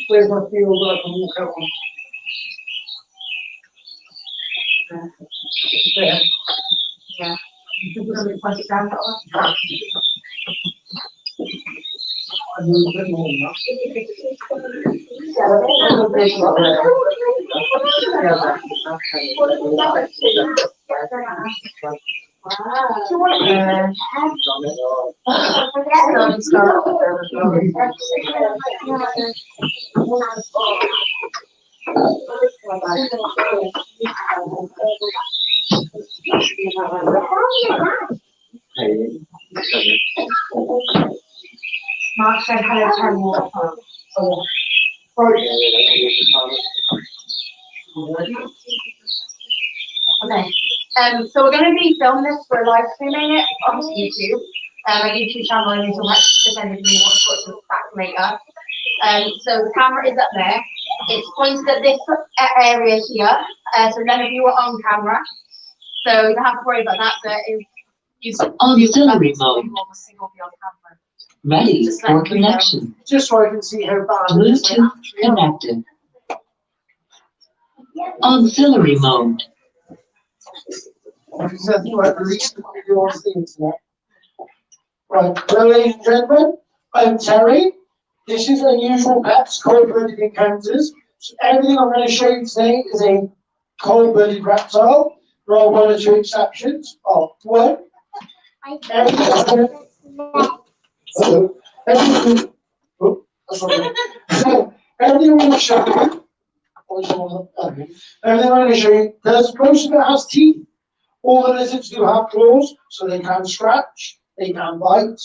Where's my field that I can walk out on? There. Yeah. You can put it like down that one. I move a bit more than that. Mark said hello, 10 more. Okay. So we're going to be filming this for live streaming it on YouTube. My YouTube channel and you'll have to send me what's back later. So the camera is up there. It's pointed at this area here. So none of you are on camera. So you don't have to worry about that. But if auxiliary mode. Ready for connection. Just so I can see how bad Bluetooth connected. Auxiliary mode. Right, hello ladies and gentlemen, I'm Terry. This is Unusual Pets Cold-Blooded Encounters. So everything I'm going to show you today is a cold-blooded reptile. There are one or two exceptions. Oh, one. Everything I'm going to show you. Everything I'm going to show you. Most of it has teeth. All the lizards do have claws, so they can scratch, they can bite,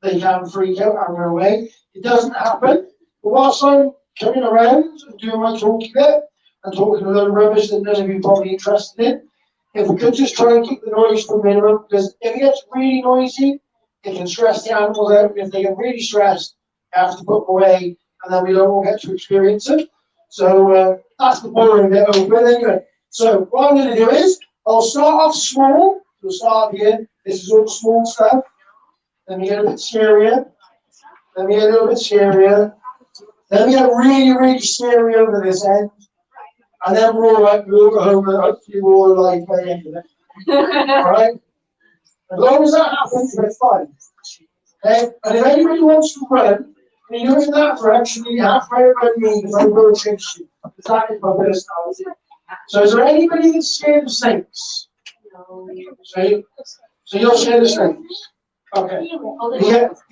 they can freak out and run away. It doesn't happen. But whilst I'm coming around and doing my talking bit and talking a lot of rubbish that none of you are probably interested in, if we could just try and keep the noise to a minimum, because if it gets really noisy, it can stress the animals out. And if they get really stressed, I have to put them away, and then we don't all get to experience it. So that's the boring bit over. But anyway, so what I'm going to do is, I'll start off small. We'll start here. This is all small stuff. Then we get a bit scarier. Then we get a little bit scarier. Then we get really, really scary over this end. And then we're all right. We'll go home and hopefully we're all alive by the end of it. Alright? As long as that happens, we're fine. Okay? And if anybody wants to run, and you're in that direction, you have to run me because I'm going to chase you. Because that is my personality. So is there anybody that's scared of snakes? No. So you're scared of snakes? Okay.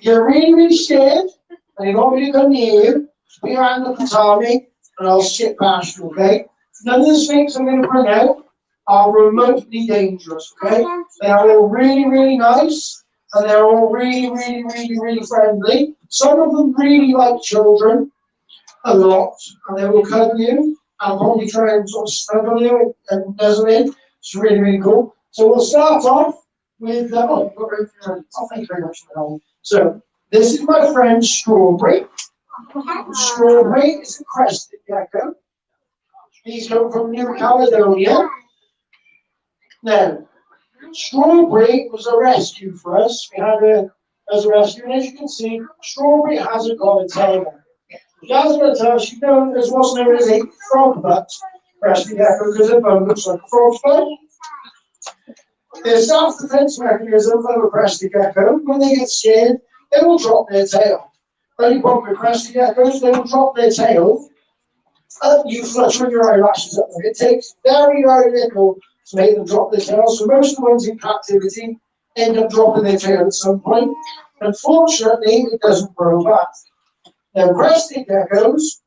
You're really, really scared, and you want me to come near you, put your hand up and tell me, and I'll sit past you, okay? None of the snakes I'm going to bring out are remotely dangerous, okay? They are all really, really nice, and they're all really, really, really, really friendly. Some of them really like children a lot, and they will cuddle you. I'll probably try and sort of snuggle you and nuzzle in. It's really, really cool. So we'll start off with, oh, thank you very much for that. So, this is my friend Strawberry. Strawberry is a crested gecko. He's come from New Caledonia. Now, Strawberry was a rescue for us. We had her as a rescue, and as you can see, Strawberry hasn't got a tail. She hasn't got a tail. She's known as what's known as a frog butt crested gecko because her bone looks like a frog's butt. The self-defense mechanism of a crested gecko, when they get scared, they will drop their tail. Only problem with crested geckos, they will drop their tail. You flutter your eyelashes up them. It takes very, very little to make them drop their tail. So most of the ones in captivity end up dropping their tail at some point. Unfortunately, it doesn't grow back. Now, crested geckos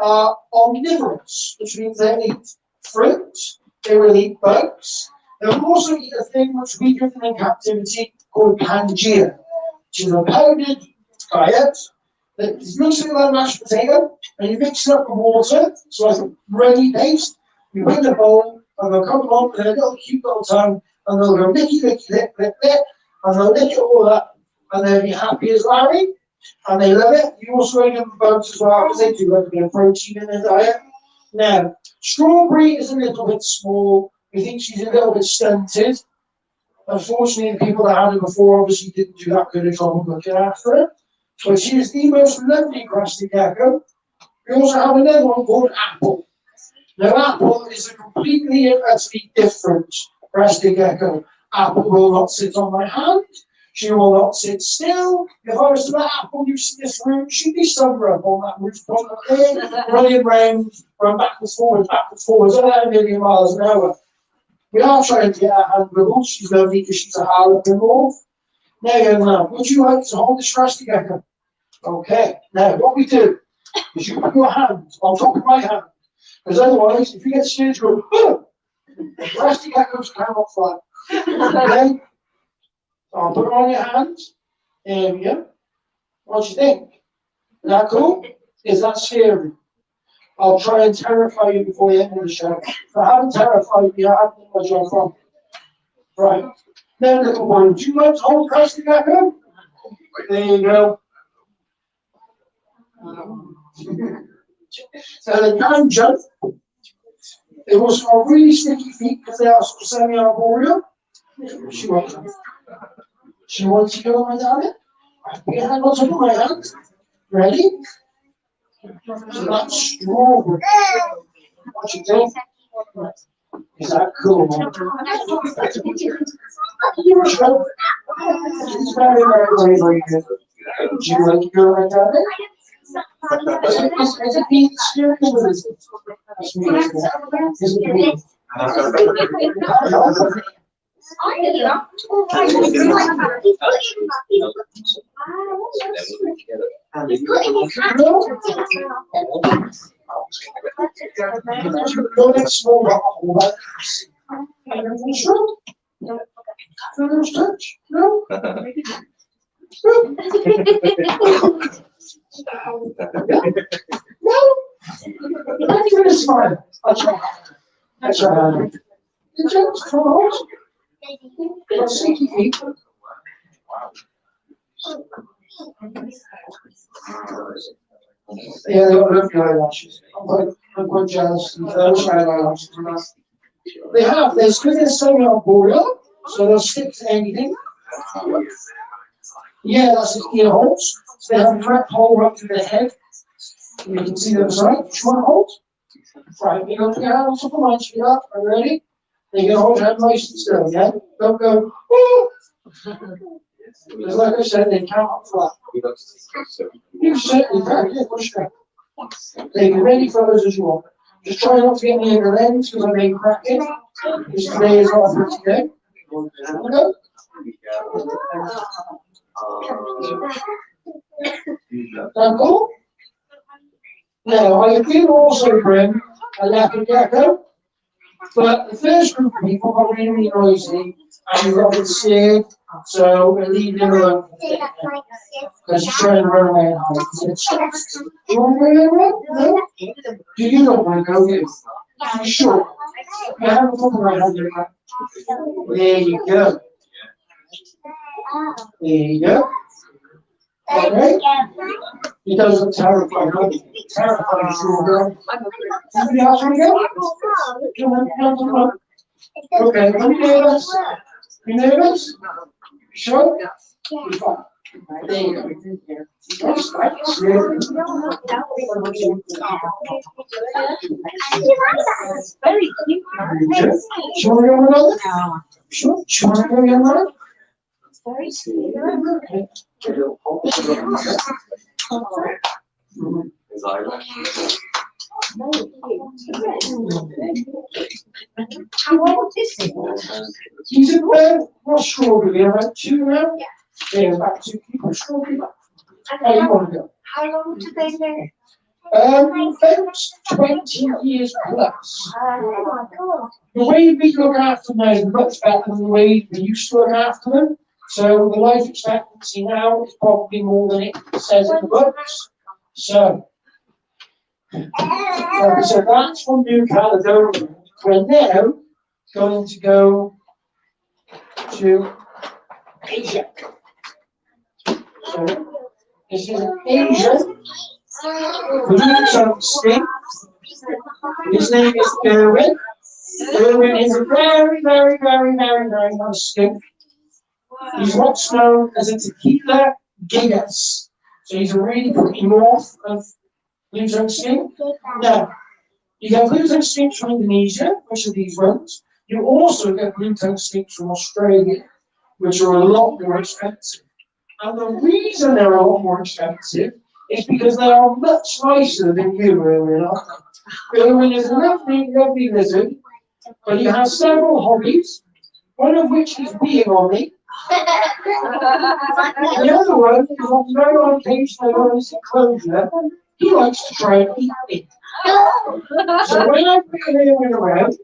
are omnivorous, which means they eat fruit, they will eat bugs. They'll also eat a thing which we give them in captivity called Pangea, which is a powdered diet that looks like a mashed potato, and you mix it up with water, so like a runny paste. You put in a bowl, and they'll come along with their little cute little tongue, and they'll go licky, licky, lick, lick, lick, and they'll lick it all up, and they'll be happy as Larry, and they love it. You also give them bugs as well, because they do like a bit of protein in their diet. Now, Strawberry is a little bit small. We think she's a little bit stunted. Unfortunately, the people that had her before obviously didn't do that good a job of looking after her. But she is the most lovely crested gecko. We also have another one called Apple. Now, Apple is a completely and utterly different crested gecko. Apple will not sit on my hand. She will not sit still. If I was to let Apple use this room, she'd be somewhere up on that roof, running around, run backwards, forwards, at a million miles an hour. We are trying to get her hand wiggled. She's lovely because she's a harlequin wolf. Now, young man, would you like to hold this crested gecko? Okay. Now, what we do is you put your hand on top of my hand, because otherwise, if you get scared, you go, oh! Crested geckos cannot fly. Okay? So I'll put it on your hand. There we go. What do you think? Is that cool? Is that scary? I'll try and terrify you before the end of the show. If I haven't terrified you, I haven't done my job wrong. Right. Now, little boy, would you like to hold crested gecko? There you go. So they can jump. They also have really sticky feet because they are semi-arboreal. She wants them. She wants to go on my daddy. Put your hand on top of my hand. Ready? So that's Strawberry. What you think? Is that cool? It's very, very, very, very good. Do you like to go like that? Is it being scary or is it? Is it me? Touch? No? No? Let's do this one. I'll try. That's right. The jokes come out. Let's see if you can. Yeah, they got lovely eyelashes. I'm quite jealous. Those eyelashes. They have. They're because they're semi-arboreal, so they'll stick to anything. Yeah, that's the ear holes. So they have a direct hole right through their head. You can see them side. Do you want to hold? Right, you got your hand on top of mine, sweetheart. Are you ready? Then you're going to hold your hand nice and still, yeah? Don't go, oh! Because like I said, they cannot fly. You certainly can, yeah, push back. Take as many feathers as you want. Just try not to get me in the lens because I may crack it. This today is not for today. Go. That cool? Now, I did also bring a leopard gecko, but the first group of people got really noisy and we got a bit scared, so we're leaving him alone because he's trying to run away and hide. Do you want to go away? No? Do you not want to go? Do you sure? You haven't put the right hand in there. There you go. There you go. Okay. He doesn't terrify me. Terrifying sure girl. Somebody else want to go? Come on, come on, come on. Okay, are you nervous? You nervous? Sure? You're fine. There you go. That's right. Very cute. Sure, you want to go? Sure, sure, you want to go? Very sweet. He's in bed. What's strawberry? About 2 now? Yeah, about 2 people. Strawberry. Oh, you want to go? How long do they live? About 20 years plus. The way we look after them is much better than the way we used to look after them. So the life expectancy now is probably more than it says in the books. So, like I said, that's from New Caledonia. We're now going to go to Asia. So, this is Asia. His name is Erwin. Erwin is a very, very, very, very, very nice skink. He's what's known as a tequila gigas. So he's a really pretty morph of blue tongue skink. Now, you get blue tongue skinks from Indonesia, which are these ones. You also get blue tongue skinks from Australia, which are a lot more expensive. And the reason they're a lot more expensive is because they are much nicer than you, Erwin. Erwin is a lovely, lovely lizard, but he has several hobbies, one of which is being on me. The other one is on very on occasion on his enclosure, he likes to try and eat me. So when I bring Erwin around,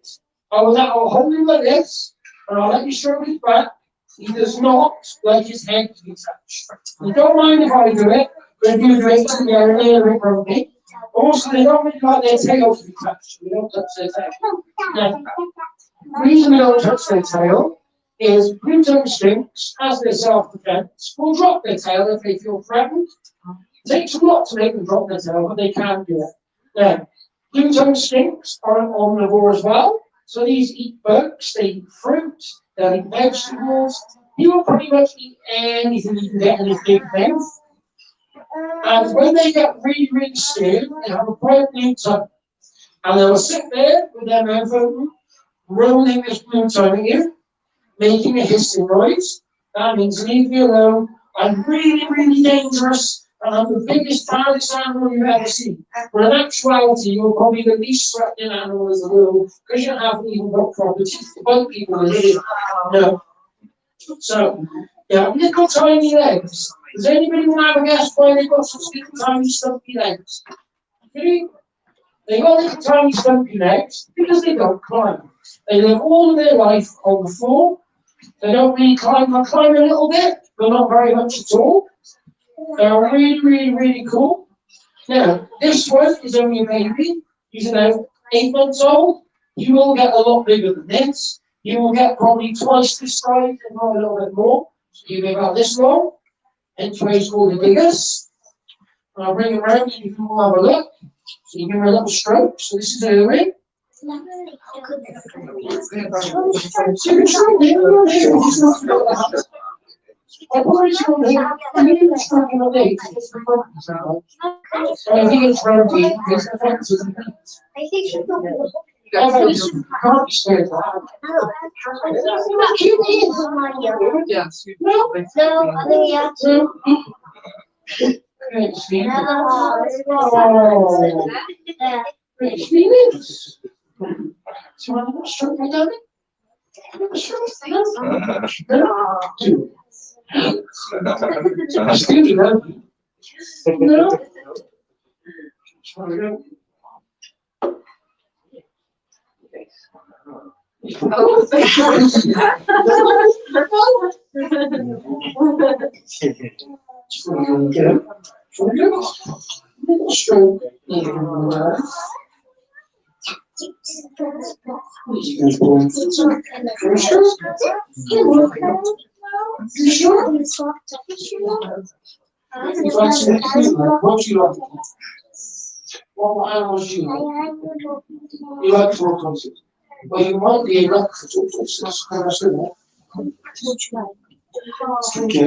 I'll hold him like this, and I'll let you stroke his back. He does not like his head to be touched. You don't mind if I do it, but if you do it, they're a little bit grumpy. Also, they don't really like their tail to be touched. We don't touch their tail. Now, the reason we don't touch their tail is blue tongue skinks, as their self-defense, will drop their tail if they feel threatened. It takes a lot to make them drop their tail, but they can do it. Now, blue tongue skinks are an omnivore as well. So these eat bugs, they eat fruit, they eat vegetables. He will pretty much eat anything he can get in his big mouth. And when they get really, really scared, they have a bright blue tongue. And they will sit there with their mouth open, rolling this blue tongue at you, making a hissing noise. That means leave me alone. I'm really, really dangerous, and I'm the biggest, proudest animal you've ever seen. But in actuality, you're probably the least threatening animal as a little, because you haven't even got proper teeth to bite people in here. No. So, they have little tiny legs. Does anybody want to have a guess why they've got such little tiny stumpy legs? Really? They've got little tiny stumpy legs because they don't climb. They live all of their life on the floor. They don't really climb. They climb a little bit, but not very much at all. They're really, really, really cool. Now, this one is only a baby. He's about 8 months old. You will get a lot bigger than this. You will get probably twice this size, if not a little bit more. So you'll be about this long. Hence why he's called the biggest. And I'll bring him around and you can all have a look. So you give him a little stroke. So this is Erwin. I think it's grumpy because the fence is can't be scared of that. How cute he is. Yes. No. Great Stevens. Oh. Great Stevens. Do you want to stroke my dummy? Stevie, no? You sure? If I say what do you like? What animals do you like? You like tortoises. Well, you might be able to tortoises. Can I say that? Thank you.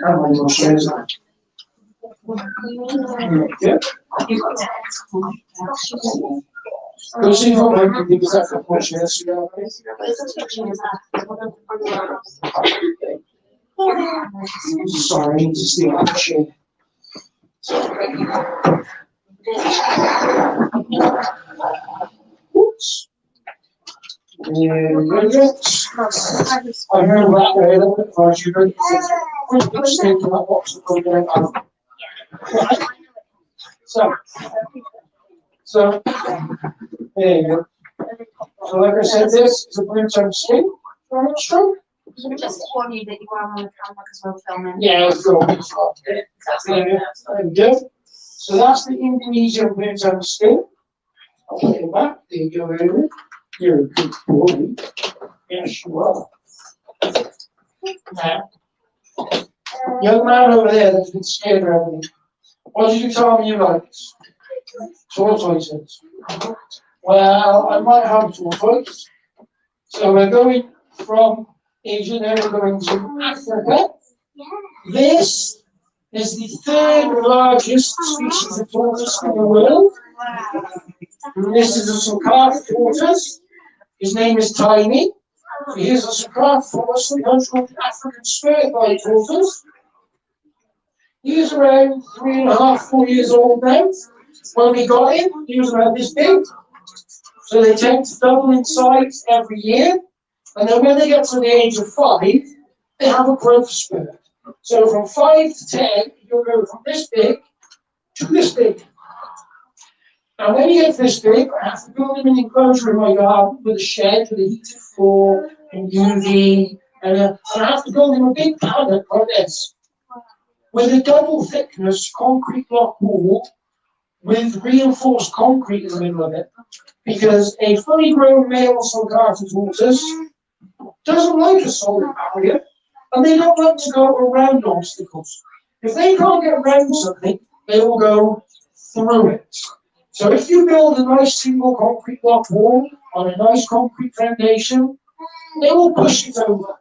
How many more shares are there? Go see if I can give us that more shares. Sorry, I need to steal that share. Oops. I heard that way a little bit first. You heard it stick to that box and put it out. So, there you go. So, like I said, this is a brimstone skin. Stroke. Just to warn you that you are on the camera because we're filming. Yeah, it's filming. There you go. So that's the Indonesian brimstone skin. I'll put it back. There you go, over. You're a good boy. Yes, you are. Now, young man over there that's been scared of everything. What did you tell me you liked? Tortoises. Well, I might have tortoise. So we're going from Asia, now we're going to Africa. This is the third largest species of tortoise in the world. And this is a Sulcata tortoise. His name is Tiny. Here's a Sulcata tortoise, sometimes called the African spirit-eyed tortoise. He is around 3.5, 4 years old now. When we got him, he was around this big. So they tend to double in size every year. And then when they get to the age of 5, they have a growth spurt. So from 5 to 10, you'll go from this big to this big. Now when you get this big, I have to build him an enclosure in my garden with a shed with a heated floor and UV. And I have to build him a big paddock like this, with a double thickness concrete block wall with reinforced concrete in the middle of it, because a fully grown male Sulcata tortoise doesn't like a solid barrier, and they don't like to go around obstacles. If they can't get around something, they will go through it. So if you build a nice single concrete block wall on a nice concrete foundation, they will push it over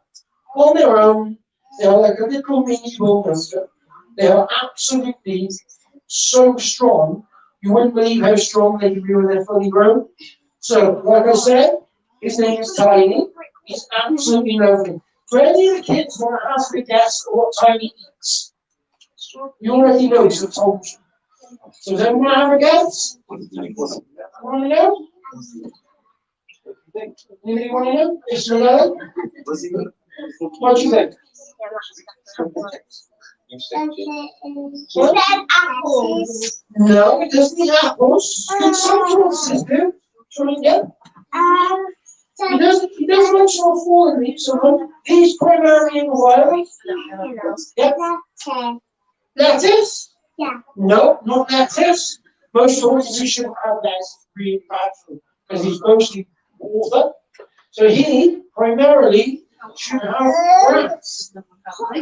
on their own. They are like a little mini bulldozer. They are absolutely so strong, you wouldn't believe how strong they can be when they're fully grown. So, like I said, his name is Tiny. He's absolutely lovely. For any of the kids want to ask a guess at what Tiny eats, you already know, so I've told you. So does anyone have a guess? Want to know? Anybody want to know? Yes or no? What do you think? Apples. No, it doesn't eat apples. Some tortoises do. Try again. He doesn't like sort of fallen leaves, so he's primarily in the wild. Yep. Lettuce? Yeah. No, not lettuce. Most tortoises shouldn't have that. It's really bad for him, because he's mostly water. So he primarily should have grass. Sorry,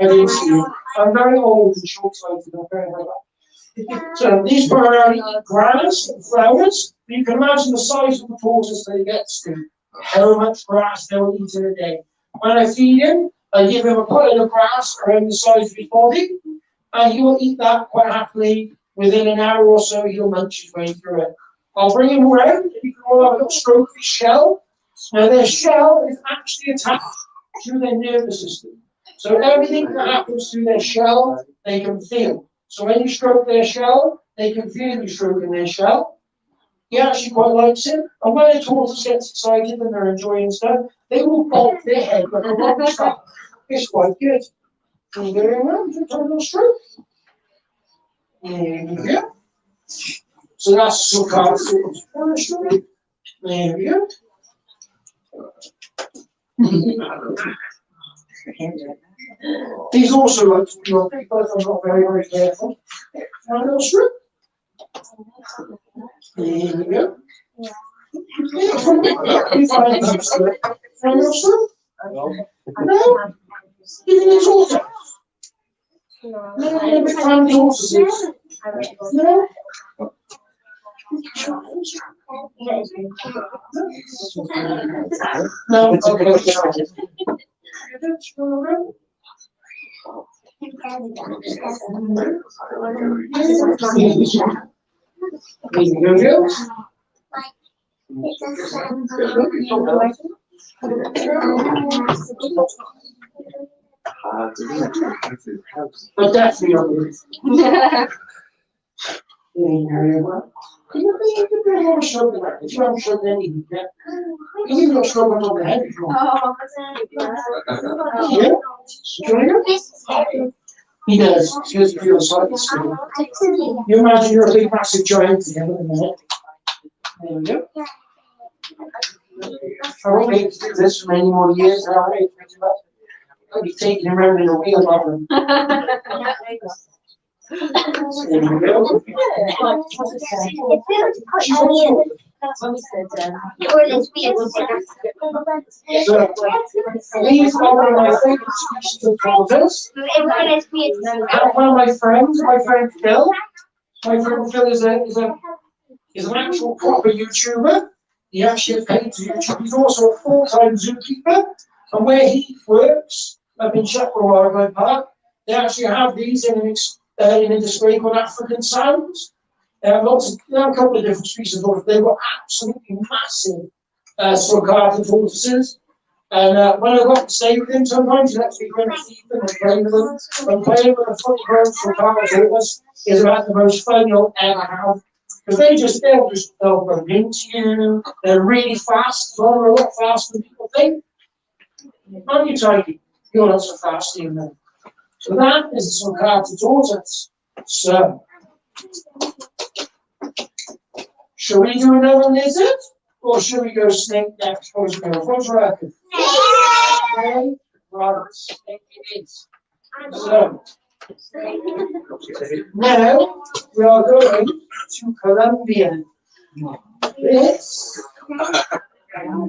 I didn't see you. I'm very old and short-sighted. I'm very bad. So these primarily eat grass and flowers. You can imagine the size of the tortoise that he gets to. How much grass they'll eat in a day. When I feed him, I give him a pile of grass around the size of his body, and he will eat that quite happily. Within an hour or so, he'll munch his way through it. I'll bring him around, and you can all have a little stroke of his shell. Now, their shell is actually attached to their nervous system. So everything that happens through their shell, they can feel. So when you stroke their shell, they can feel you stroking their shell. He actually quite likes it. And when a tortoise gets excited and they're enjoying stuff, they will bolt their head like a rock star. It's quite good. Can you go around and turn a stroke? There we go. So that's Sulcata tortoise. There we go. These also like to be on people if I'm not very, very careful. And a little strip. There we go. We find most of it. And also, no, even the tortoise. No, we find tortoises. No. No, okay. But that's the other. You have shrub there. If you haven't shrub anything yet, you can go shrub on top of the head if you want. Yeah? He does. He does feel slightly small. You imagine you're a big massive giant together in the head. There we go. I won't be able to do this for many more years. I'll be taking him around in a wheelbarrow. There we go. So, these are one of my favorite species of tortoise. And one of my friends, my friend Phil. My friend Phil is an actual proper YouTuber. He actually paid to YouTube. He's also a full-time zookeeper. And where he works, up in Shepherd Wildlife Park, they actually have these in a display called African Sounds. There are a couple of different species of tortoise. They were absolutely massive sulcata tortoises. And when I got to stay with him, sometimes he'd actually go and feed them and play with them. And playing with a fully grown sulcata tortoise is about the most fun you'll ever have. Because they'll run into you. They're really fast, a lot faster than people think. Aren't you, Tidy? You're not so fast, even though. So that is the sulcata tortoise. So, shall we do another lizard? Or shall we go snake next? What's your record? Okay, right, snake it is. So, now we are going to Colombia. This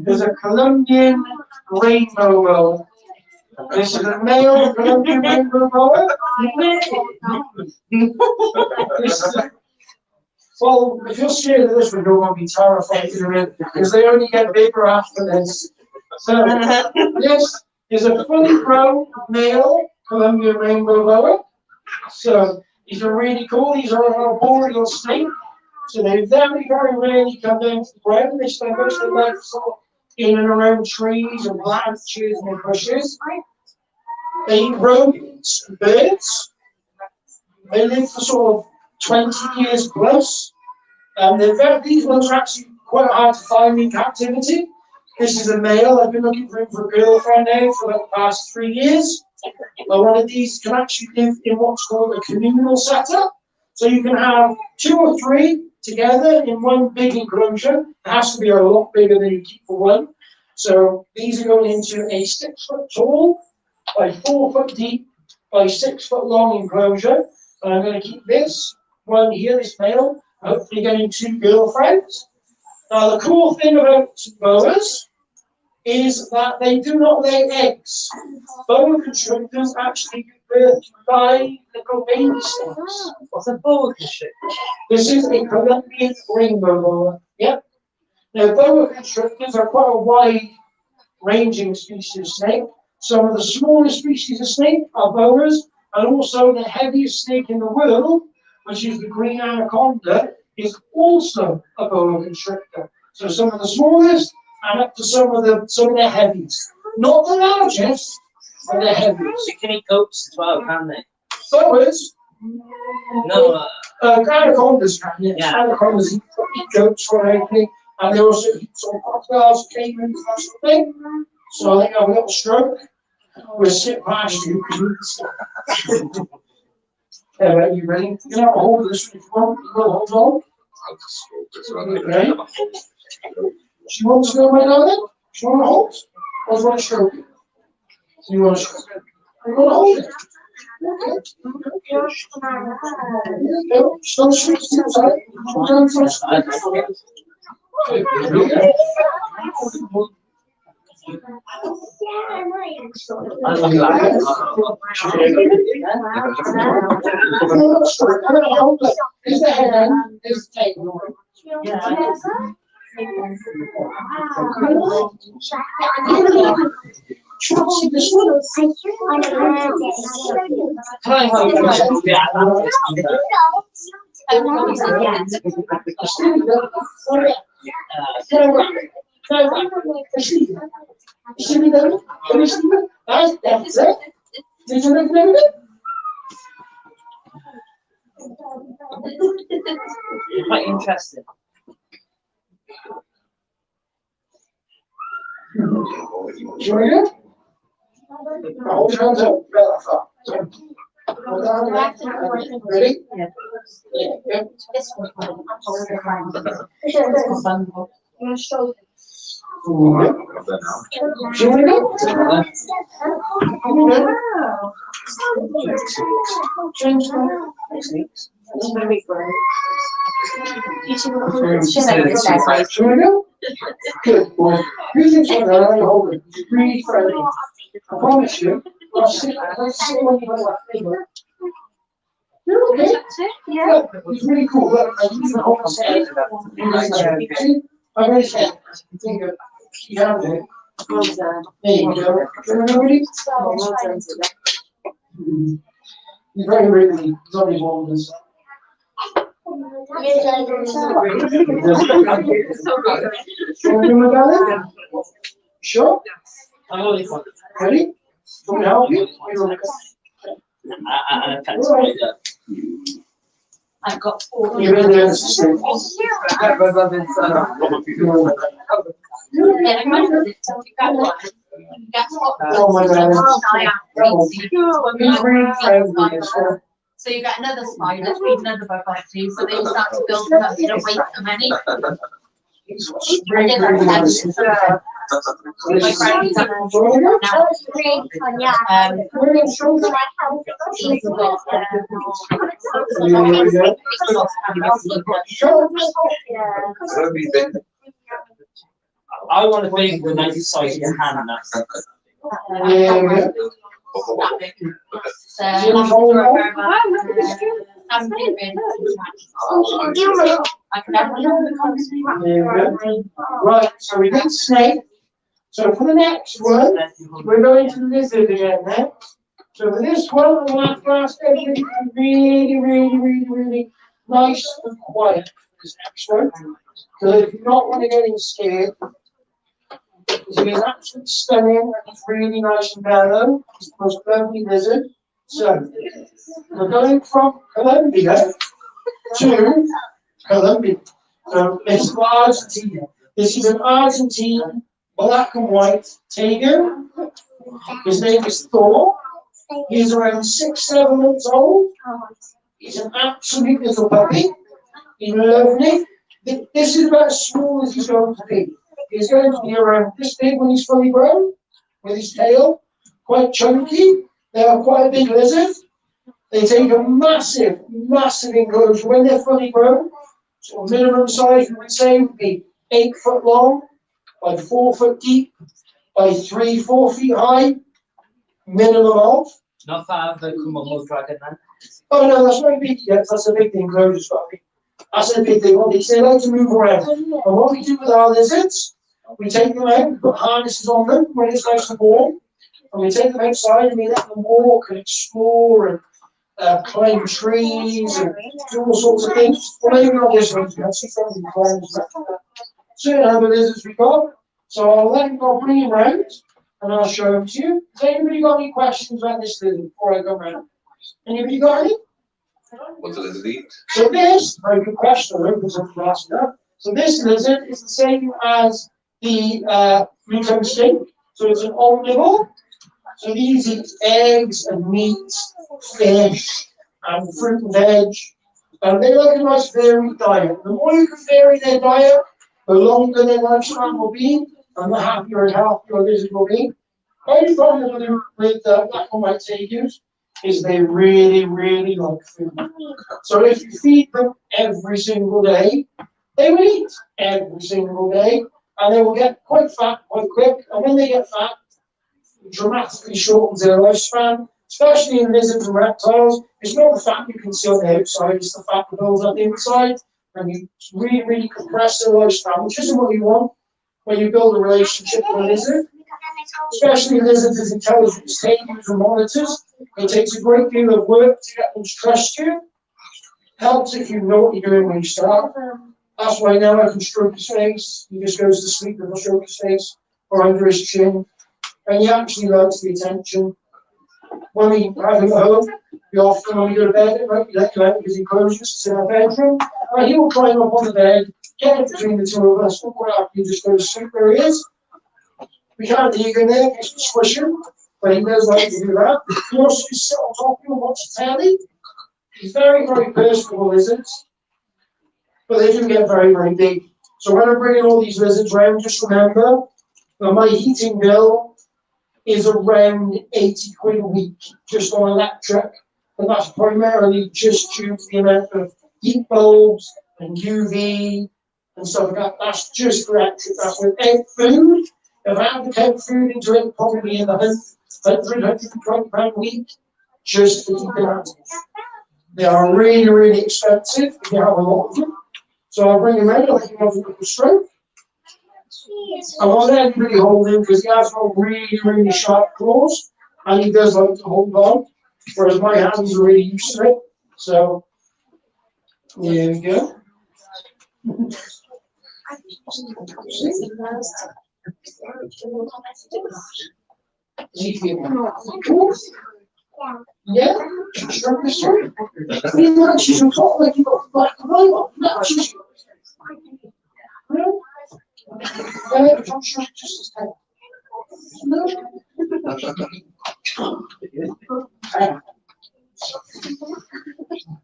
is a Colombian rainbow roller. This is a male Colombian rainbow roller. Well, if you're scared of this one, you're going to be terrified of it because they only get bigger after this. So, this is a fully grown male Colombian rainbow roller. So, these are really cool. These are an arboreal snake. So, they very, very rarely come down to the ground. They spend most of their life in and around trees and branches and bushes. They eat rodents and birds. They live for sort of 20 years plus. These ones are actually quite hard to find in captivity. This is a male. I've been looking for him for a girlfriend now for about the past 3 years. But one of these can actually live in what's called a communal setup. So you can have 2 or 3 together in one big enclosure. It has to be a lot bigger than you keep for one. So these are going into a 6 foot tall by 4 foot deep by 6 foot long enclosure. And I'm going to keep this one here, this male, hopefully getting 2 girlfriends. Now the cool thing about boas is that they do not lay eggs. Boa constrictors actually give birth to 5 little baby snakes. What's a boa constrictor? This is a Colombian rainbow boa. Yep. Now boa constrictors are quite a wide-ranging species of snake. Some of the smallest species of snake are boas, and also the heaviest snake in the world, which is the green anaconda, is also a boa constrictor. So some of the smallest and up to some of the heaviest. Not the largest, but the heaviest. You can eat goats as well, can they? Boas, No. anacondas can, yes. Yeah. Anacondas eat goats for anything, and they also eat some crocodiles, caimans, that sort of thing. So I think I have a little stroke. We'll skip past you because we can skip. Are you ready? You can have a hold of this if you want. You will hold on. Okay. She wants to go, my darling? She want to hold? Or do you want to stroke it? You want to stroke it? You want to hold it? Still switch to the side. Is the head end, is the tail. See this one? That's it. Did you make it? Quite interesting. Sure you? Hold your hands up. Ready? Yeah. Good boy. Greetings from the line holder. Really friendly. I promise you, I'll see when you go up. You're okay? Yeah. It's really cool. Look, I use the whole set. I'm really sad. Yeah, there you go. Everybody? You're very really. It's only one this. Sure? Ready? Can we help you? I've got 4. You're in there. Oh my God. He's really friendly as well. So you get another spider, another bug bite too, so they start to build them up, you don't wait for many. Really, really nice. My friend is now, he's got, I want to be the nice size of your hand. Right, so we did snake. So for the next one, we're going to lizard again next. So for this one, I'm going to ask everybody to be really nice and quiet for this next one. So if you're not want to get him scared, he's absolutely stunning and he's really nice and mellow. He's the most lovely lizard. So we're going from Colombia to Colombia. So it's Argentina. This is an Argentine black and white tiger. His name is Thor. He's around 6-7 months old. He's an absolute little puppy. He's lovely. This is about as small as he's going to be. He's going to be around this big when he's fully grown, with his tail, quite chunky. They are quite a big lizard. They take a massive enclosure when they're fully grown. So minimum size we would say would be 8 foot long, by 4 foot deep, by 3-4 feet high. Minimum of. Not far the Komodo dragon then. Oh no, that's not big yet. That's a big enclosure, Scotty. That's a big thing. They like to move around. And what we do with our lizards, we take them out, we put harnesses on them when it's nice and warm, and we take them outside and we let them walk and explore and climb trees and do all sorts of things. Well, maybe not this one, you have some friendly climbs. Certain other lizards we got. So I'll let him go, bring him round, and I'll show him to you. Has anybody got any questions about this lizard before I go round? Anybody got any? What does it eat? So this, very good question, so this lizard is the same as the Pluto skink. So it's an omnivore. So these eat eggs and meat, fish, and fruit and veg. And they like a nice varied diet. The more you can vary their diet, the longer their lifespan will be, and the happier and healthier a lizard will be. Only problem with black and white tigers is they really, really like food. So if you feed them every single day, they will eat every single day, and they will get quite fat quite quick. And when they get fat, it dramatically shortens their lifespan, especially in lizards and reptiles. It's not the fat you can see on the outside, it's the fat that builds up inside, and you really, really compress their lifespan, which isn't what you want when you build a relationship with a lizard. Especially lizards as intelligent as tables and monitors. It takes a great deal of work to get them to trust you. Helps if you know what you're doing when you start. That's why now I can stroke his face. He just goes to sleep and I'll stroke his face or under his chin. And he actually likes the attention. When we have him at home, we often, when we go to bed at night, we let him out because he closes in our bedroom. And he will climb up on the bed, get in between the two of us, and quite happy just go to sleep where he is. We can't leave him there, just squish him, but he does like to do that. He also sit on top of him and watch the telly. He's very, very personable lizards, but they do get very, very big. So when I'm bringing all these lizards around, just remember that my heating bill is around 80 quid a week, just on electric, and that's primarily just due to the amount of heat bulbs and UV and stuff like that. That's just for electric, that's without food. If I had to count food into it, probably in the £120 a week, just to keep it out. They are really, really expensive if you have a lot of them. So I'll bring him in, I'll let him have a little stroke. I want everybody hold him because he has got really, really sharp claws, and he does like to hold on, whereas my hands are really used to it. So, there we go. Yeah, stroke this one. He matches on top like you've got black and white on. Matches. No? Don't stroke just as tight. No?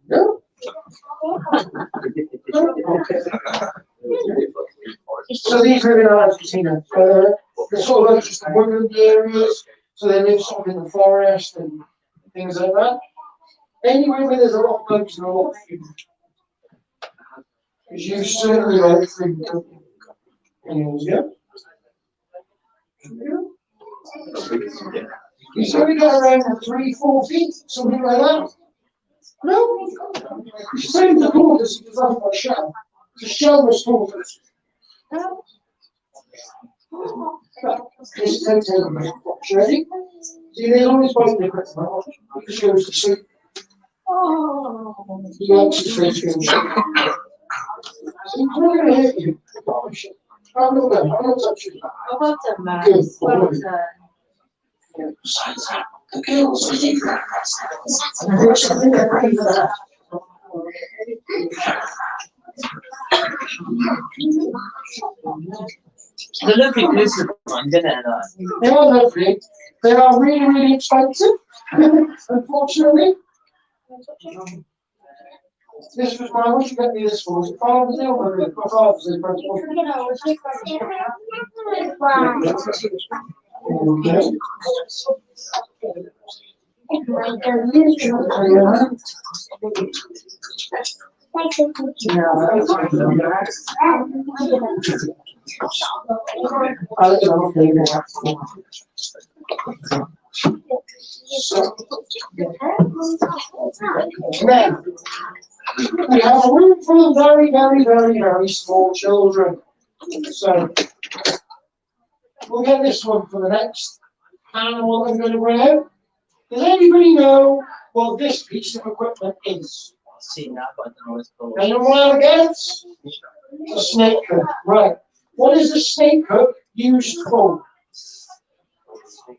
No? So these live in Argentina. They're sort of like just the woodland areas, so they live sort of in the forest and things like that. Anywhere where there's a lot of bugs and a lot of food. Because you certainly like food, don't you? Yeah. You sort of get around 3-4 feet, something like that. No? It's the same with the tortoise, because that's my shell. The shell was tortoise. No? This is take a minute. Ready? See, they always bite the quick one. He just goes to sleep. He likes his face being shaken. He's not going to hurt you. I'm not going to touch you. Well done, man. Good. Well done. Besides that, the girls are different. Unfortunately, they're ready for that. The lovely lizard one, didn't it? They are lovely. They are really, really expensive, unfortunately. This was my, what you get me this for? Was it Father's Day or was it Father's Day? Now, we have a room full of very, very, very, very small children. So, we'll get this one for the next animal I'm going to bring out. Does anybody know what this piece of equipment is? I've seen that, but I don't know what it's called. Anyone want to guess? A snake hook. Right. What is a snake hook used for?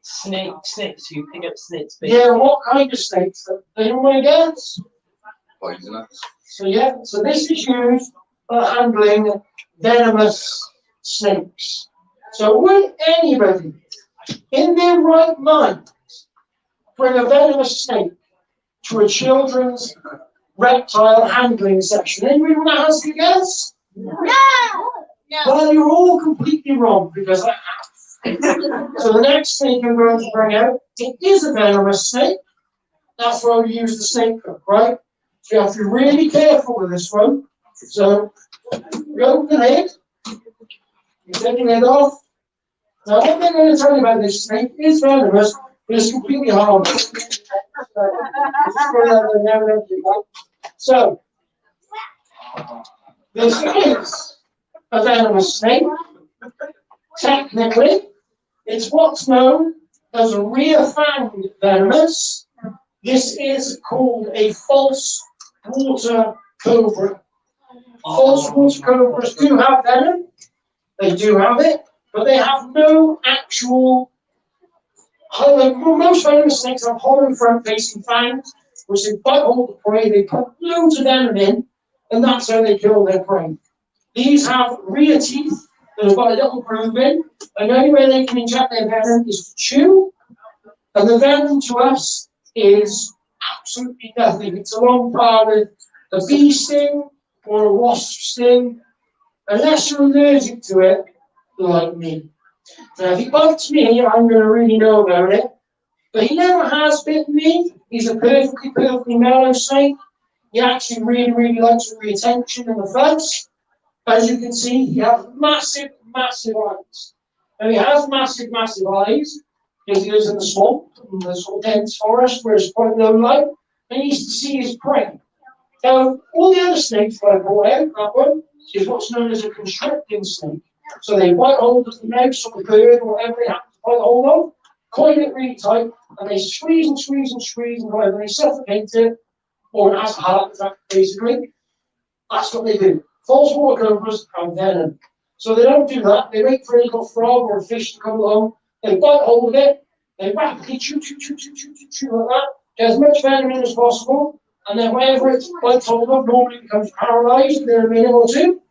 Snakes, you pick up snakes. Yeah, what kind of snakes? Anyone want to guess? Poisonous. So yeah, so this is used for handling venomous snakes. So would anybody in their right mind bring a venomous snake to a children's reptile handling session? Anybody want to ask a guess? No. Well, you're all completely wrong because I have. So the next snake I'm going to bring out, it is a venomous snake. That's why we use the snake hook, right? So you have to be really careful with this one. So you open the lid, you take the lid off. Now what they're going to tell you about this snake is venomous, but it's completely harmless. So this is a venomous snake. Technically, it's what's known as a rear-fanged venomous. This is called a false water cobra. False water cobras do have venom. They do have it, but they have no actual. Most venomous snakes have hollow front-facing fangs, which they bite hold of prey. They put loads of venom in, and that's how they kill their prey. These have rear teeth that have got a little groove in, and the only way they can inject their venom is to chew. And the venom to us is absolutely nothing. It's along par with a bee sting or a wasp sting, unless you're allergic to it, like me. Now, if he bites me, I'm going to really know about it. But he never has bitten me. He's a perfectly mellow snake. He actually really likes the attention and the fuss. As you can see, he has massive eyes. And he has massive eyes because he lives in the swamp, in the sort of dense forest where it's quite low light, and he needs to see his prey. Now, all the other snakes that I brought out, that one, is what's known as a constricting snake. So they bite hold of the mouse or the bird or whatever they happen to bite hold of, coil it really tight, and they squeeze and either they suffocate it or it has a heart attack, basically. That's what they do. False water cobras have venom. So they don't do that. They wait for a little frog or a fish to come along. They bite hold of it. They rapidly chew like that. Get as much venom in as possible. And then whatever it bites hold of normally becomes paralyzed within a minute or two.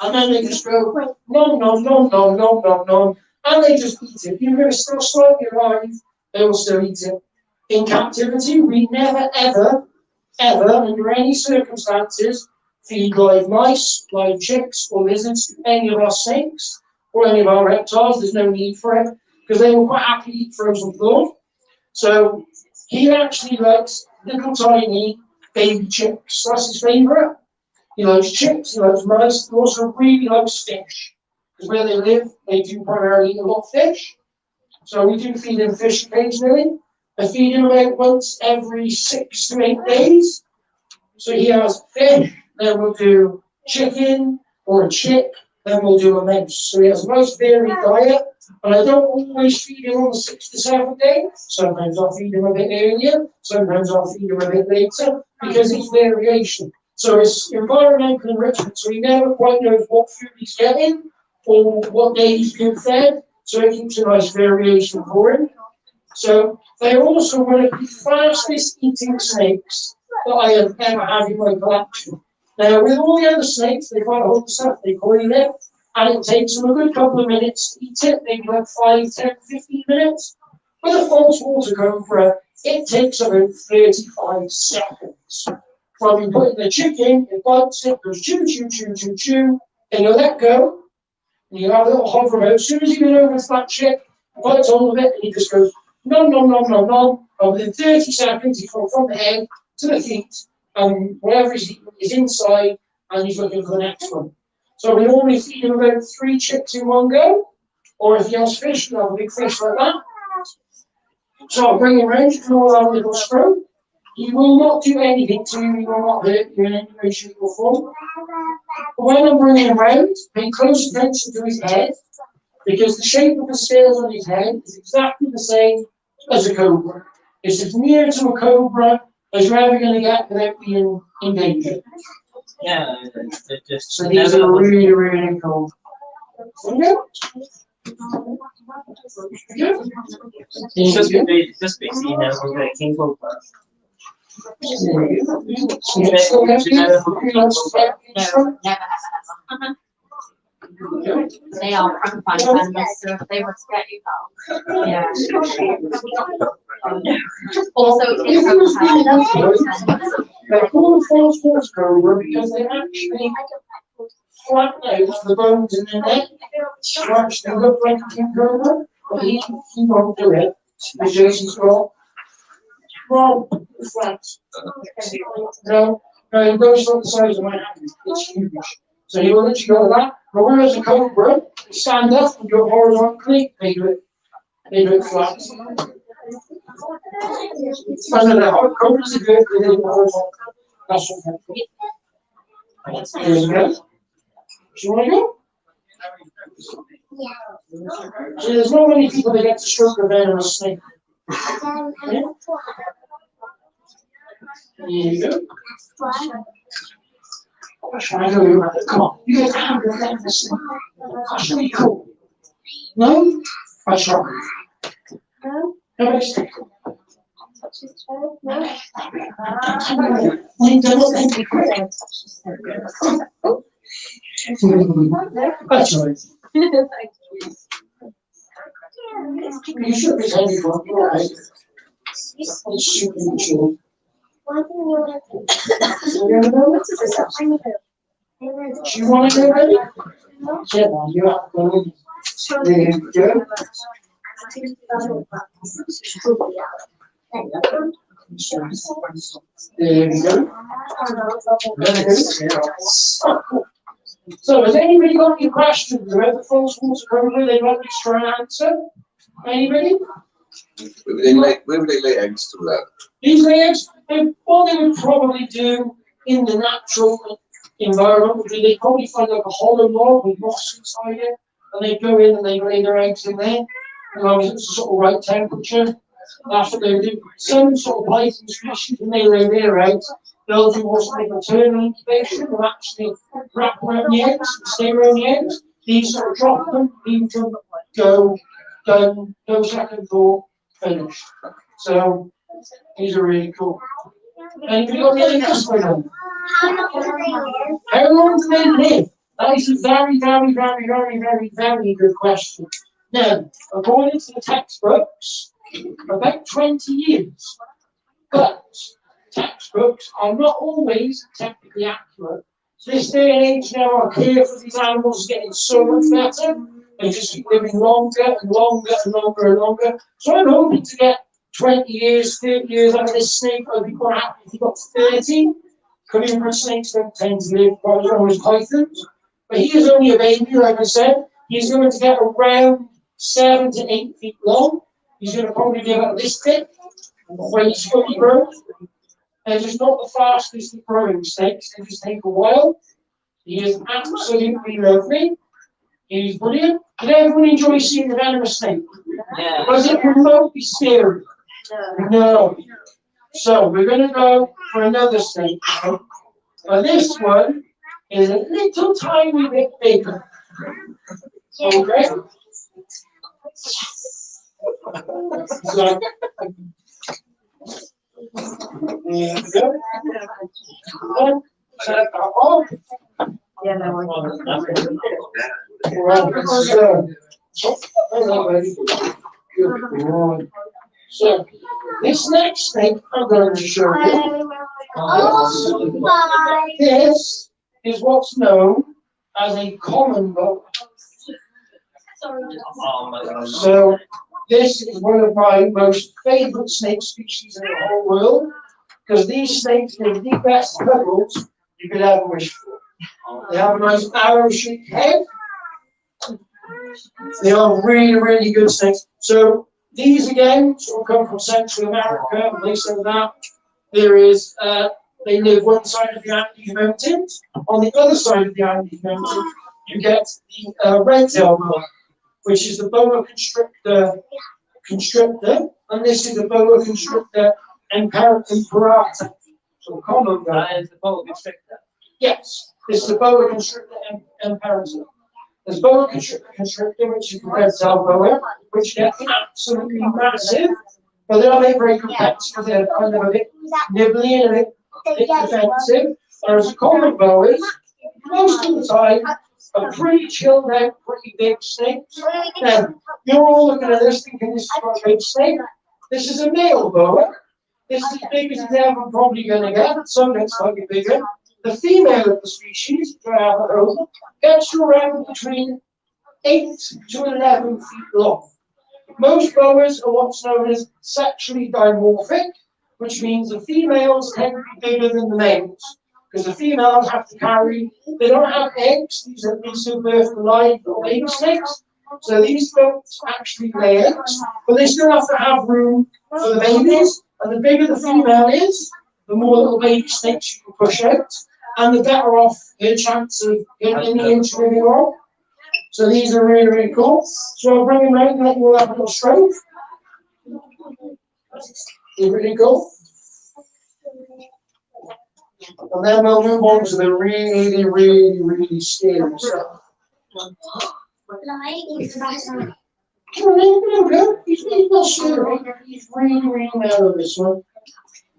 And then they just go, nom. And they just eat it. Even if it's still slightly alive, they will still eat it. In captivity, we never, ever, under any circumstances, feed live mice, live chicks, or lizards to any of our snakes or any of our reptiles. There's no need for it because they will quite happily eat frozen food. So he actually likes little tiny baby chicks. That's his favourite. He likes chicks, he likes mice, he also really likes fish. Because where they live, they do primarily eat a lot of fish. So we do feed him fish occasionally. I feed him about once every 6 to 8 days. So he has fish, then we'll do chicken or a chick, then we'll do a mouse. So he has a nice varied diet, and I don't always feed him on the 6th to 7th day. Sometimes I'll feed him a bit earlier, sometimes I'll feed him a bit later, because it's variation. So it's environmental enrichment, so he never quite knows what food he's getting or what day he's been fed, so it keeps a nice variation for him. So they're also one of the fastest eating snakes that I have ever had in my collection. Now, with all the other snakes, they find all the stuff, they coil it, and it takes them a good couple of minutes to eat it, maybe like 5, 10, 15 minutes. With a false water cobra, it takes about 35 seconds. From you put the chicken, it bites it, goes chew, and you let go, and you have a little hover about. As soon as you get over to that chick, it bites all of it, and he just goes nom, and within 30 seconds, he's from the head to the feet, and whatever he's eating is inside, and he's looking for the next one. So we normally feed him about 3 chicks in one go, or if he has fish, we'll have a big fish like that. So I'll bring him round, you can all have a little stroke. He will not do anything to you, he will not hurt you in any way, shape or form. But when I'm bringing him round, pay close attention to his head, because the shape of the scales on his head is exactly the same as a cobra. It's as near to a cobra as you're ever going to get without being in danger. Yeah, just so these are really cool. Okay. It's just basically you know the king cobra. They are frontline animals, so if they were to get you out. Yeah. Also, they're called false water cobra because they actually flatten out the bones in their neck, scratch them look like a king cobra, but he won't do it. As Jason's got Well, flat. No, no, it goes on the size of my hand. It's huge. So you will literally go like that. But whereas a cobra, you stand up and go horizontally, they do it flat. And then the cobras are good, they do it horizontal. That's what happens. There you go. Do you want to go? So there's not many people that get to stroke a venomous snake. Yeah? There you go. I know you're right. Come on, you guys have to get this thing. That's really cool. No? I try. Nobody's taking. That's right. You should be telling me what you're right. It's super chill. Do you want to go ready? Yeah, you have to go. There you go. There you go. Very good. So, has anybody got any questions about the false water cobra they'd like me to try and answer? Anybody? Where would they lay eggs to that? These lay eggs, what they would probably do in the natural environment would be they'd probably find like a hollow log with moss inside it, and they'd go in and they'd lay their eggs in there, as long as it's the sort of right temperature. That's what they do. Some sort of python species, when they lay their eggs, they'll do what's called maternal incubation, and actually wrap around the eggs, and stay around the eggs. These sort of drop them, leave them, go, done, no second thought, finished. So, these are really cool. And you got any questions for them? How long do they live? That is a very, very, very, very, very, very good question. Now, according to the textbooks, about 20 years. But textbooks are not always technically accurate. So this day and age now, our care for these animals is getting so much better. They just keep living longer and longer and longer and longer. So I'm hoping to get 20 years, 30 years out of this snake. I'd be quite happy if he got 30. Carnivorous snakes don't tend to live quite as long as pythons. But he is only a baby, like I said. He's going to get around 7 to 8 feet long. He's going to probably be about this thick when he's fully grown. They're just not the fastest at growing snakes. They just take a while. He is absolutely lovely. He's brilliant. Did everyone enjoy seeing the venomous snake? Yeah. Was it remotely scary? No. So we're going to go for another snake. But this one is a little tiny bit bigger. Okay? So, there we go. Set that off. So, this next thing I'm going to show you, this is what's known as a common boa. So, this is one of my most favorite snake species in the whole world, because these snakes give the best cuddles you could ever wish for. They have a nice arrow-shaped head. They are really, really good snakes. So these again sort of come from Central America and places like that. There is, they live one side of the Andes Mountains. On the other side of the Andes Mountains, you get the red-tailed boa, which is the boa constrictor, and this is the boa constrictor imperata. So common boa. That is the boa constrictor. Yes, this is the boa constrictor imperata. There's boa constrictor, which is the red-tailed boa, which get absolutely massive, but they are very competitive. They're kind of a bit nibbly and a bit defensive. Whereas common boas, most of the time, are pretty chilled out, pretty big snakes. Now, you're all looking at this thinking this is quite a big snake. This is a male boa. This is as big as it's ever probably going to get. Some get slightly bigger. The female of the species, which I have at home, gets to around between 8 to 11 feet long. Most boas are what's known as sexually dimorphic, which means the females tend to be bigger than the males. Because the females have to carry, they don't have eggs, these are birth live or baby snakes. So these don't actually lay eggs, but they still have to have room for the babies. And the bigger the female is, the more little baby snakes you can push out, and the better off her chance of getting the inch living on. So these are really, really cool. So I'll bring them out and let you all have a little stroke. They're really cool. And then we'll move on to the really, really, really scary stuff. Come on, go. He's not scary. He's really, really mad on this one.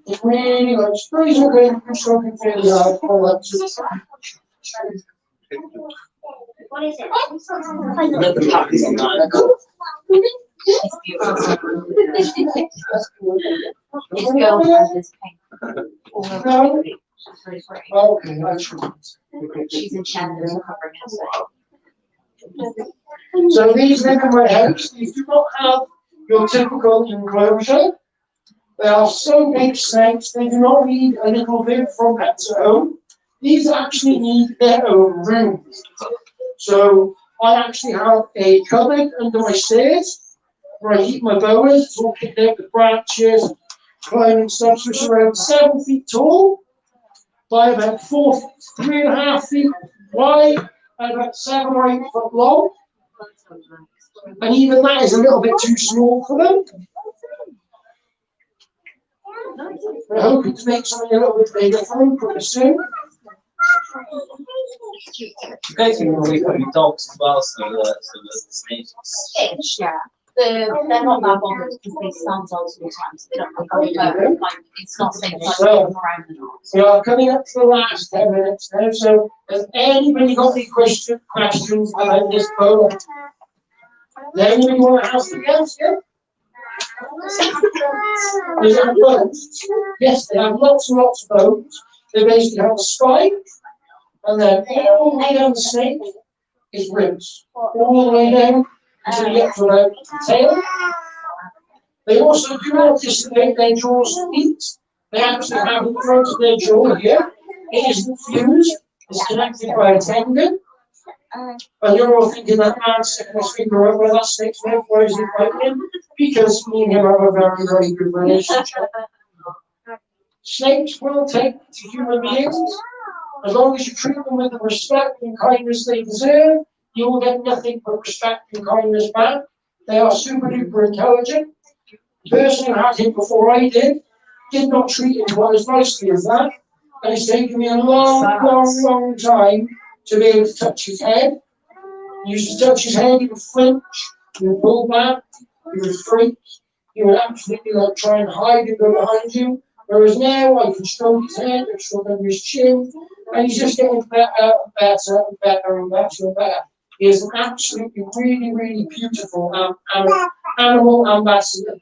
He's really nice. But he's okay. I'm stroking fairly hard. All that What is it? Let the puppies on that. This girl has this paint all over her body. She's really pretty. Okay, that's She's enchanted and covering herself. So these live in my house. These do not have your typical enclosure. They are so big snakes, they do not need a little bit from pets at home. These actually need their own room. So I actually have a cupboard under my stairs where I keep my boas. It's all picked out with branches, climbing stuff, which is around 7 feet tall by about 3.5 feet wide and about 7 or 8 foot long. And even that is a little bit too small for them. We're hoping to make something a little bit bigger for them pretty soon. You guys can really put your dogs as well, so the snakes. Yeah. They're not that bothered because they stand all the time, so they don't like it's not safe like around the dogs. We are coming up to the last 10 minutes now, so has anybody got any questions about this boa? Does anybody want to ask again? Is it bones? Yes, they have lots and lots of bones. They basically have a spine, and then all the way down the snake is ribs. All the way down until you get to the tail. They also do not dissipate their jaws to eat. They actually have in front of their jaw here. It isn't fused, it's connected by a tendon. And you're all thinking that man's sticking his finger over where that snake's mouth, why is he biting him? Because me and him have a very, very good relationship. Snakes will take to human beings. As long as you treat them with the respect and kindness they deserve, you will get nothing but respect and kindness back. They are super duper intelligent. The person who had him before I did not treat him quite as nicely as that. And it's taken me a long, long, long time to be able to touch his head. He used to touch his head, he would flinch, he would pull back, he would freak, he would absolutely like try and hide and go behind you. Whereas now I can stroke his head, I can stroke under his chin, and he's just getting better and better and better and better and better. He is an absolutely really, really beautiful animal ambassador.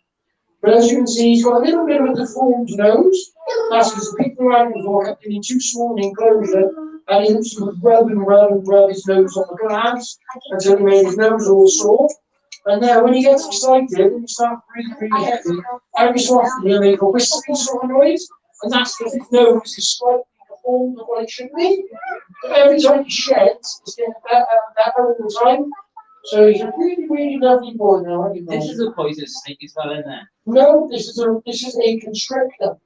But as you can see, he's got a little bit of a deformed nose. That's because the people around before kept him in too small an enclosure, and he used to rub and rub and rub his nose on the glass until he made his nose all sore. And now when he gets excited and he starts breathing really heavy, every so often he'll make a whistling sort of noise, and that's because his nose is slightly deformed of what it should be. But every time he sheds, it's getting better and better all the time. So he's a really, really lovely boy now, aren't you? This is a poisonous snake as well, isn't it? No, this is a constrictor.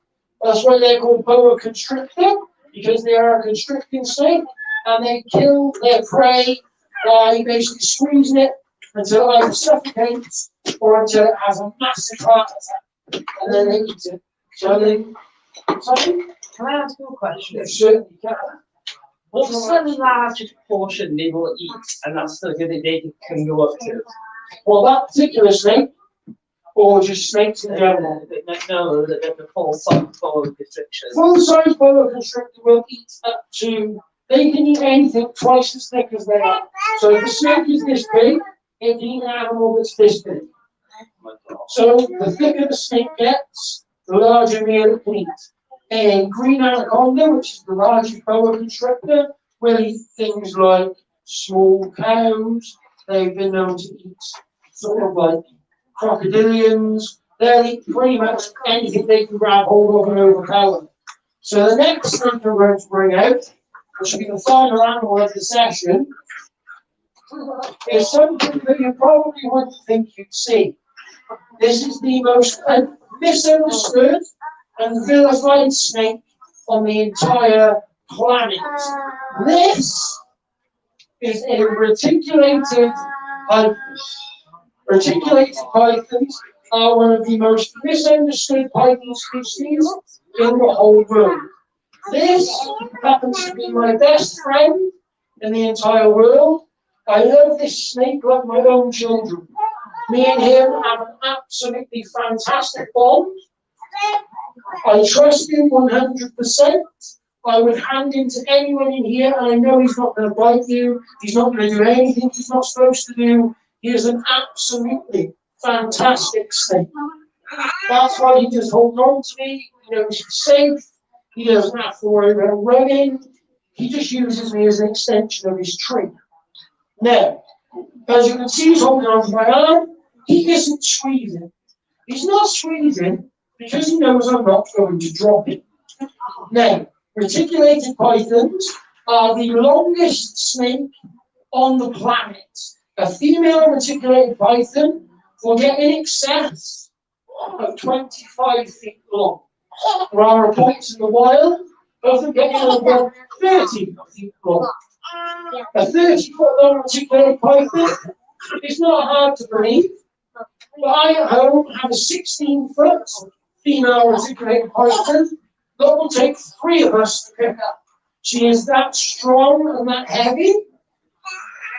That's why they're called boa constrictor, because they are a constricting snake, and they kill their prey by basically squeezing it until it either suffocates or until it has a massive heart attack, and then they eat it. So they, sorry? Can I ask you a question? They certainly can. What's the largest portion they will eat, and that's the good they can go up to? Well, that particular snake, or just snakes in general. No, the full size boa constrictors. Full-size boa constrictor will eat up to, they can eat anything twice as thick as they are. So if the snake is this big, it can eat an animal that's this big. So the thicker the snake gets, the larger meal it can eat. A green anaconda, which is the largest boa constrictor, will eat things like small cows. They've been known to eat sort of like crocodilians, they'll eat pretty much anything they can grab hold of and overpower. So the next snake we're going to bring out, which will be the final animal of the session, is something that you probably wouldn't think you'd see. This is the most misunderstood and vilified snake on the entire planet. This is a reticulated python. Reticulated pythons are one of the most misunderstood python species in the whole world. This happens to be my best friend in the entire world. I love this snake like my own children. Me and him have an absolutely fantastic bond. I trust him 100%. I would hand him to anyone in here, and I know he's not going to bite you. He's not going to do anything he's not supposed to do. He is an absolutely fantastic snake. That's why he just holds on to me. He knows he's safe. He doesn't have to worry about running. He just uses me as an extension of his tree. Now, as you can see, he's holding on to my arm. He isn't squeezing. He's not squeezing because he knows I'm not going to drop him. Now, reticulated pythons are the longest snake on the planet. A female reticulated python will get in excess of 25 feet long. There are reports in the wild of them getting over 30 feet long. A 30-foot long reticulated python is not hard to believe, but I at home have a 16-foot female reticulated python that will take 3 of us to pick up. She is that strong and that heavy,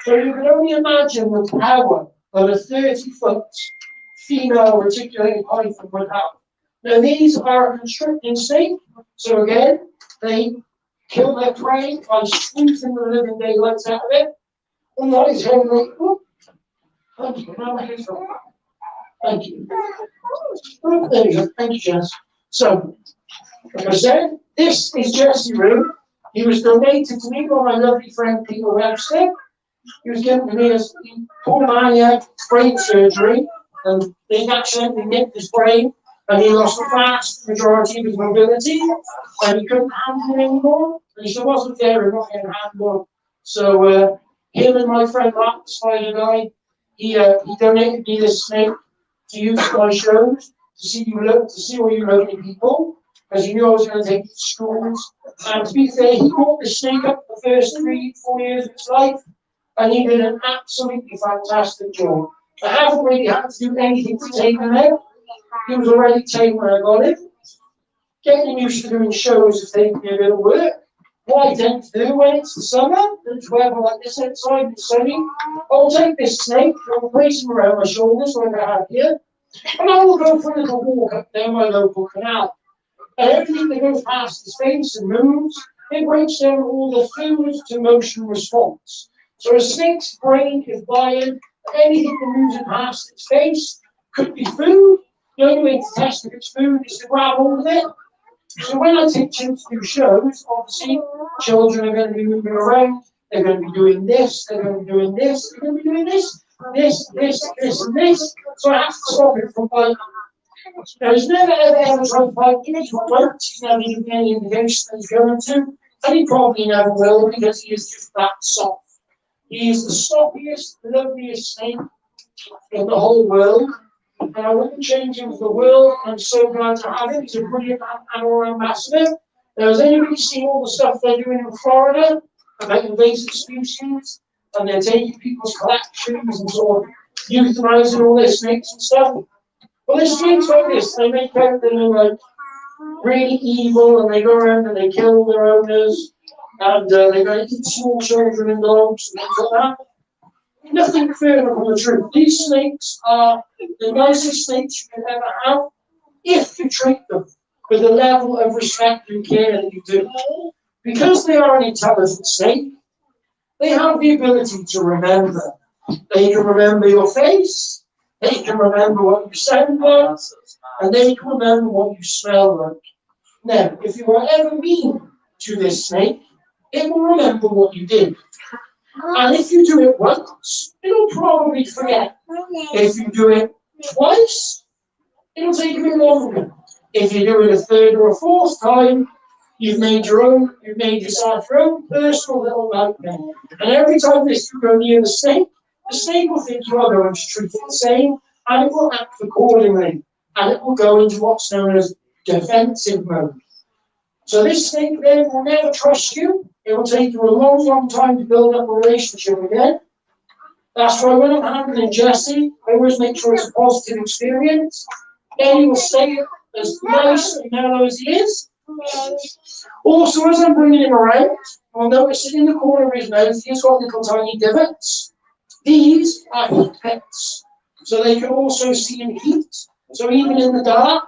so you can only imagine the power that a 30-foot female reticulated python would have. Now these are a constricting snake, so again, they kill their prey by squeezing the living daylights out of it. And that is how they, thank you, thank you. Oh, there you go, thank you, Jess. So, like I said, this is Jesse Room. He was donated to me by my lovely friend Peter Webster. He was given to me as poor man, he had brain surgery, and they accidentally nicked his brain, and he lost the vast majority of his mobility, and he couldn't handle it anymore, and he still wasn't there, he wasn't going to handle. So him and my friend Mark, the spider guy, he donated me this snake to use for my shows, to see all you lovely people, because he knew I was going to take it to schools. And to be fair, he brought the snake up the first 3-4 years of its life, and he did an absolutely fantastic job. I haven't really had to do anything to tame him out. He was already tame when I got him. Getting used to doing shows has taken me a bit of work. What I tend to do when it's the summer, and it's weather like this outside and sunny, I'll take this snake, I'll place him around my shoulders like I have here, and I will go for a little walk up down my local canal. And everything that goes past his face and moves, it breaks down all the food to motion response. So a snake's brain is wired that anything that moves past its face could be food. The only way to test if it's food is to grab hold of it. So when I take children to do shows, obviously children are going to be moving around, they're going to be doing this, they're going to be doing this, they're going to be doing this, and this. So I have to stop it from biting. Now he's never ever tried to bite me, he won't, he's never given any indication that he's going to, and he probably never will because he is just that soft. He is the softiest, loveliest snake in the whole world. And I wouldn't change him for the world. I'm so glad to have him. He's a brilliant animal ambassador. Now, has anybody seen all the stuff they're doing in Florida about invasive species? And they're taking people's collections and sort of euthanizing all their snakes and stuff. Well, there's snakes like this. They make out that they're like really evil, and they go around and they kill their owners, and they're going to eat small children and dogs and things like that. Nothing further from the truth. These snakes are the nicest snakes you can ever have if you treat them with the level of respect and care that you do. Because they are an intelligent snake, they have the ability to remember. They can remember your face, they can remember what you sound like, and they can remember what you smell like. Now, if you are ever mean to this snake, it will remember what you did. And if you do it once, it'll probably forget. If you do it twice, it'll take a bit longer. If you do it a third or a fourth time, you've made yourself your own personal little nightmare. And every time this you go near the snake will think you are going to treat it the same, and it will act accordingly. And it will go into what's known as defensive mode. So this snake then will never trust you. It will take you a long, long time to build up a relationship again. That's why when I'm handling Jesse, I always make sure it's a positive experience. Then he will stay as nice and mellow as he is. Also, as I'm bringing him around, you'll notice that in the corner of his nose, he's got little tiny divots. These are heat pits, so they can also see in heat. So even in the dark,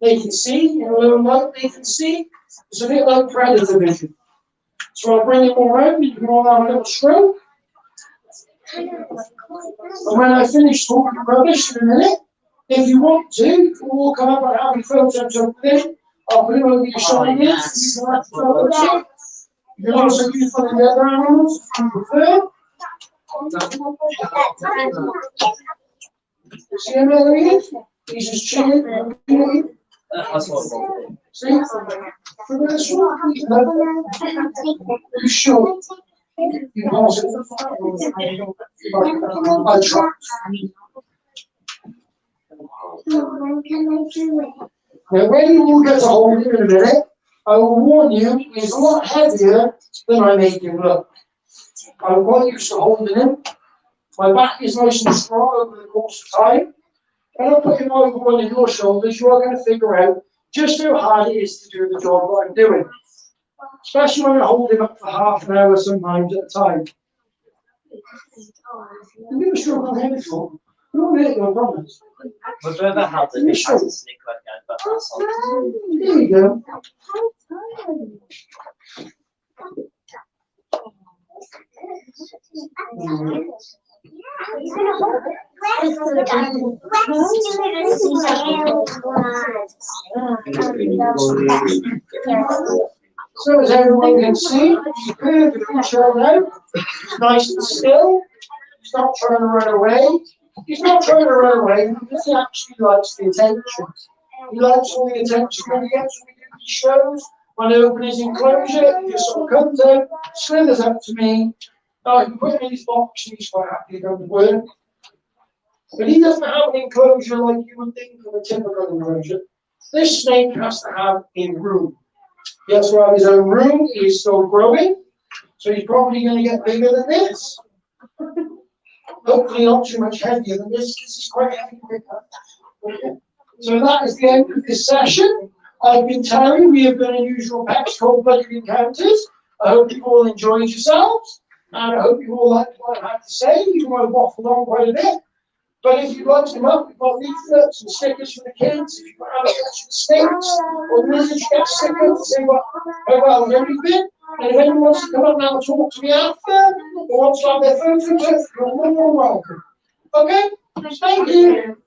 they can see. In a low light, they can see. It's a bit like predator vision. So I'll bring him around, and you can all have a little stroke. And when I finish talking rubbish in a minute, if you want to, you can walk up and have a photo of him. I'll put him over your shoulders. You can have photos. You can also use one of the other animals if you prefer. See him there he is? He's just chilling. See? For this one, he's short. You can also I try. Now, when you will get to hold him in a minute, I will warn you, he's a lot heavier than I make him look. I'm quite used to holding him. My back is nice and strong over the course of time. When I put him over one of your shoulders, you are going to figure out just how hard it is to do the job that I'm doing. Especially when I hold him up for half an hour sometimes at a time. I'm going to struggle here before. You're really no problems. Would you ever have the big snake like that, but that's all. There you go. So as everyone can see, he's perfectly chilled out. He's nice and still. He's not trying to run away. He's not trying to run away because he actually likes the attention. He likes all the attention when he gets when we do these shows. When I open his enclosure, he just sort of comes out, slithers up to me. I can put him in his box and he's quite happy to go to work. But he doesn't have an enclosure like you would think of a typical enclosure. This snake has to have a room. He has to have his own room. He is still growing. So he's probably going to get bigger than this. Hopefully not too much heavier than this. This is quite heavy to pick up. Okay. So that is the end of this session. I've been telling you we have done unusual pets called Buddy Encounters. I hope you all enjoyed yourselves. And I hope you all liked what I had to say, even though I waffled on quite a bit. But if you'd like to come up, we've got leaflets and stickers for the kids. If you've got any snakes or lizards, get a sticker to say how well they've been. And if anyone wants to come up now and talk to me after, or wants to have their photo took, you're more welcome. Okay? Thank you.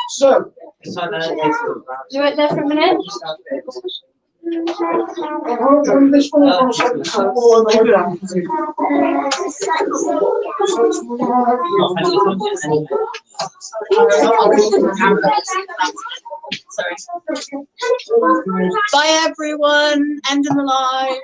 So, Do it there for a minute. this one Bye everyone, end in the live.